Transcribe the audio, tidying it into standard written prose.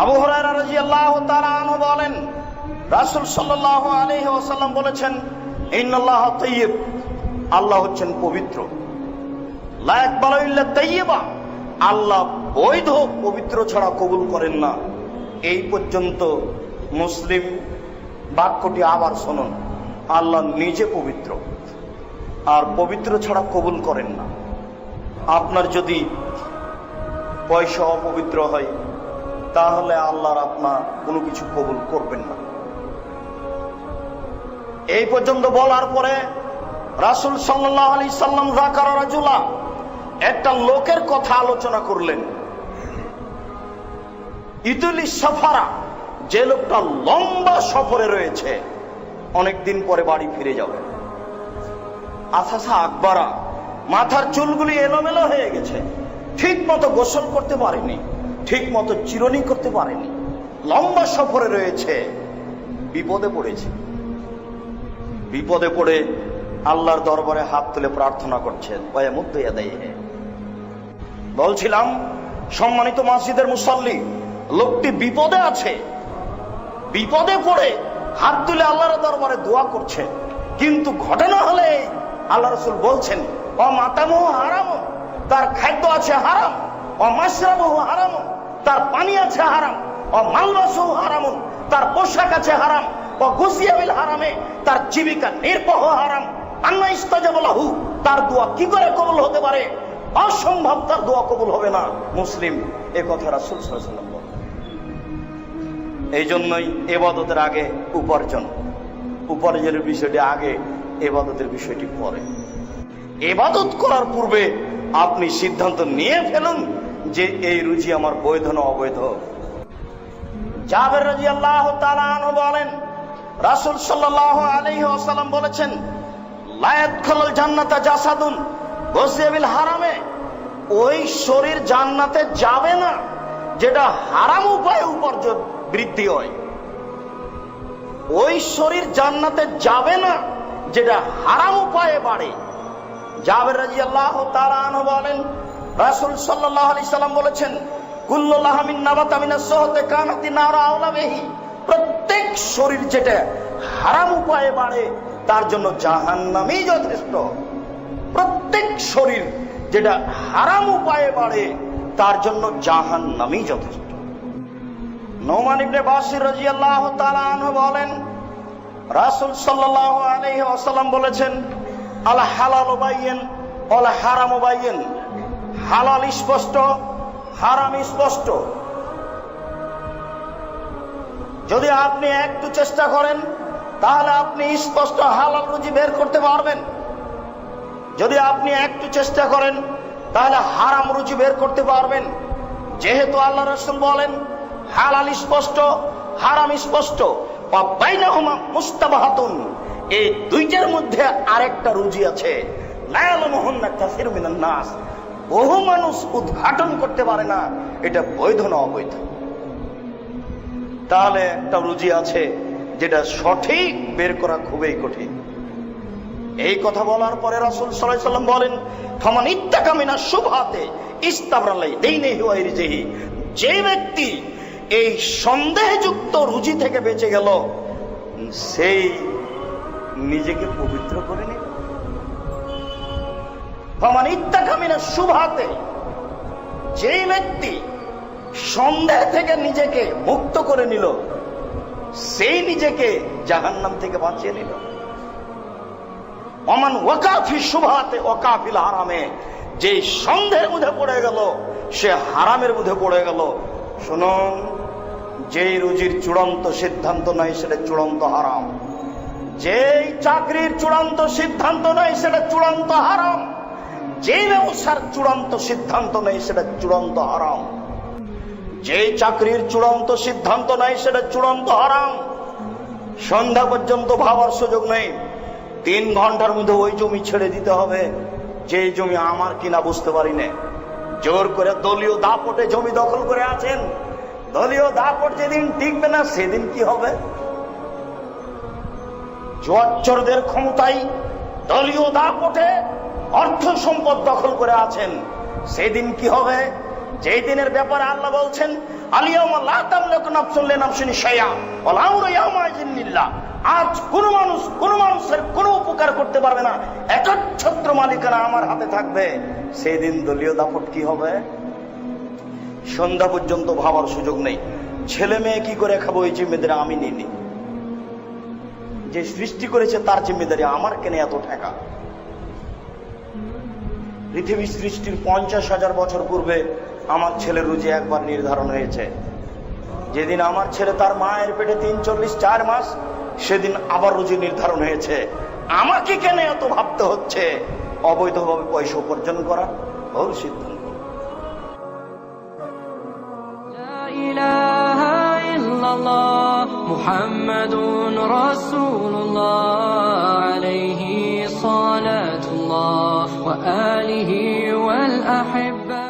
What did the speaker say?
আবু হুরায়রা রাদিয়াল্লাহু তাআলা আনহু বলেন, রাসূল সাল্লাল্লাহু আলাইহি ওয়াসাল্লাম বলেছেন, ইন্নাল্লাহা তাইয়্যিব, আল্লাহ হচ্ছেন পবিত্র। লা ইয়াকবালু ইল্লা তাইয়্যিবা, আল্লাহ বৈধ পবিত্র ছাড়া কবুল করেন না। এই পর্যন্ত মুসলিম বাক্যটি আবার শুনুন। আল্লাহ নিজে পবিত্র, আর পবিত্র ছাড়া কবুল করেন না। আপনার যদি পয়সা অপবিত্র হয়, তাহলে আল্লাহর আপনার কোনো কিছু কবুল করবেন না। এই পর্যন্ত বলার পরে রাসূল সাল্লাল্লাহু আলাইহি সাল্লাম যাকারা রাজুলা, একটা লোকের কথা আলোচনা করলেন। ইতুলি সফারা, যে লোকটা লম্বা সফরে রয়েছে, অনেকদিন পরে বাড়ি ফিরে যাবে। আসাসা আকবারা, মাথার চুলগুলি এলোমেলো হয়ে গেছে, ঠিক মতো গোসল করতে পারেনি, ঠিক মতো চিরুনি করতে পারেনি, লম্বা সফরে রয়েছে, বিপদে পড়েছে। বিপদে পড়ে আল্লাহর দরবারে হাত তুলে প্রার্থনা করছেন। বলছিলাম, সম্মানিত মসজিদের মুসল্লি, লোকটি বিপদে আছে, বিপদে পড়ে হাত তুলে আল্লাহর দরবারে দোয়া করছে। কিন্তু ঘটনা হলে আল্লাহ রাসূল বলছেন, ও মাতামুহু হারাম, তার খাদ্য আছে হারাম, ও মাশরাবুহু হারাম, তার পানি আছে হারাম, ও মালবাসুহু হারাম, তার পোশাক আছে হারাম, ও গুসিয়া বিল হারামে, তার জীবিকা নির্বাহ হারাম। আন্না ইস্তাজাবা লাহু, তার দোয়া কি করে কবুল হতে পারে? অসম্ভব, তার দোয়া কবুল হবে না। মুসলিম, এ কথা রাসূল সাল্লাল্লাহু আলাইহি ওয়াসাল্লাম বলেন। এই জন্যই ইবাদতের আগে উপার্জন, উপার্জনের বিষয়টি আগে, ইবাদতের বিষয়টি পরে। ইবাদত করার পূর্বে আপনি সিদ্ধান্ত নিয়ে ফেলুন যে এই রুজি আমার বৈধ না অবৈধ। জাবের রাদিয়াল্লাহু তাআলা আনহু বলেন, রাসূল সাল্লাল্লাহু আলাইহি ওয়াসাল্লাম বলেছেন, লা ইয়াদখুলুল জান্নাতা জাসাদুন গুসিয়া বিল হারামে, ওই শরীর জান্নাতে যাবে না যেটা হারাম উপায়ে উপার্জন বৃদ্ধি হয়। ওই শরীর জান্নাতে যাবে না যেটা হারাম উপায়ে বাড়ে। জাবের রাদিয়াল্লাহু তাআলা আনহু বলেন, রাসূল সাল্লাল্লাহু আলাইহি সাল্লাম বলেছেন, কুল্লু লাহমিন নাবাতা মিনাস সুহতি কানাতি নারা আওলা বিহি, প্রত্যেক শরীর যেটা হারাম উপায়ে বাড়ে তার জন্য জাহান্নামই যথেষ্ট। প্রত্যেক শরীর যেটা হারাম উপায়ে বাড়ে তার জন্য জাহান্নামই যথেষ্ট। নোমান ইবনে বাশির রাদিয়াল্লাহু তাআলা আনহু বলেন, রাসূল সাল্লাল্লাহু আলাইহি ওয়াসাল্লাম বলেছেন, আল হালালু বাইয়িন ওয়াল হারামু বাইয়িন, হালাল স্পষ্ট, হারাম স্পষ্ট। যদি আপনি একটু চেষ্টা করেন তাহলে আপনি স্পষ্ট হালাল রুজি বের করতে পারবেন। যদি আপনি একটু চেষ্টা করেন তাহলে হারাম রুজি বের করতে পারবেন। যেহেতু আল্লাহ রাসূল বলেন হালাল স্পষ্ট, হারাম স্পষ্ট, ওয়া বাইনাহুমা মুস্তাবাহাতুন, এই দুইটার মধ্যে আরেকটা রুজি আছে, লা ইয়ালামুহুন্না কাসীরুম মিনান নাস, বহু মানুষ উদ্ঘাটন করতে পারে না এটা বৈধ না অবৈধ। তাহলে একটা রুজি আছে যেটা সঠিক বের করা খুবই কঠিন। এই কথা বলার পরে রাসূল সাল্লাল্লাহু আলাইহি ওয়াসাল্লাম বলেন, ফামান ইত্তাকা মিনাশ শুবহাতি ইস্তাবরা লিদীনিহি ওয়া ইরজিহি, যে ব্যক্তি এই সন্দেহযুক্ত রুজি থেকে বেঁচে গেল, সেই নিজেকে পবিত্র করে নিল। ফামান ইত্তাকা মিনাশ শুবহাতি, যে ব্যক্তি সন্দেহ থেকে নিজেকে মুক্ত করে নিল, সেই নিজেকে জাহান্নাম থেকে বাঁচিয়ে নিল। ওমান ওয়াকা ফি শুবহাতি ওয়াকা ফিল হারামে, যে সন্দেহের মধ্যে পড়ে গেল সে হারামের মধ্যে পড়ে গেল। শুনুন, যেই রুজির চূড়ান্ত সিদ্ধান্ত নাই সেটা চূড়ান্ত হারাম, যেই চাকরির চূড়ান্ত সিদ্ধান্ত নাই সেটা চূড়ান্ত হারাম, যেই ব্যবসার চূড়ান্ত সিদ্ধান্ত নেই সেটা চূড়ান্ত হারাম, যেই চাকরির চূড়ান্ত সিদ্ধান্ত নাই সেটা চূড়ান্ত হারাম। সন্ধ্যা পর্যন্ত ভাবার সুযোগ নেই, 3 ঘন্টার মধ্যে ওই জমি ছেড়ে দিতে হবে, যে জমি আমার কিনা বুঝতে পারি না। জোর করে দলীয় দাপটে জমি দখল করে আছেন, দলীয় দাপট যেদিন টিকবে না সেদিন কি হবে? জোয়াচ্চরদের ক্ষমতায় দলীয় দাপটে অর্থ সম্পদ দখল করে আছেন, সেদিন কি হবে? যেই দিনের ব্যাপারে আল্লাহ বলছেন আলিয়াউমা লা তামলিকু নাফসুন লিনাফসিন শাইআ ওয়াল আমরু ইয়াওমাইযিন লিল্লাহ। আজ কোন মানুষের কোনো উপকার করতে পারবে না, একচ্ছত্র মালিকানা আমার হাতে থাকবে। সেই দিন দলীয় দাপট কি হবে সন্ধ্যা পর্যন্ত ভাবার সুযোগ নেই। ছেলে মেয়ে কি করে খাবো এই জিম্মেদারি আমি নিইনি। যে সৃষ্টি করেছে তার জিম্মেদারি আমার, কেন এত ঠেকা? পৃথিবী সৃষ্টির 50,000 বছর পূর্বে আমার ছেলের রুজি একবার নির্ধারণ হয়েছে। যেদিন আমার ছেলে তার মায়ের পেটে 3-4 মাস, সেদিন আবার রুজি নির্ধারণ হয়েছে। আমাকে কেন এত ভাবতে হচ্ছে অবৈধভাবে পয়সা উপার্জন করা? ওর সিদ্ধান্ত। মুহাম্মাদুর রাসূলুল্লাহ আলাইহি সালাতুল্লাহ ওয়া আলিহি ওয়াল আহিব্বা।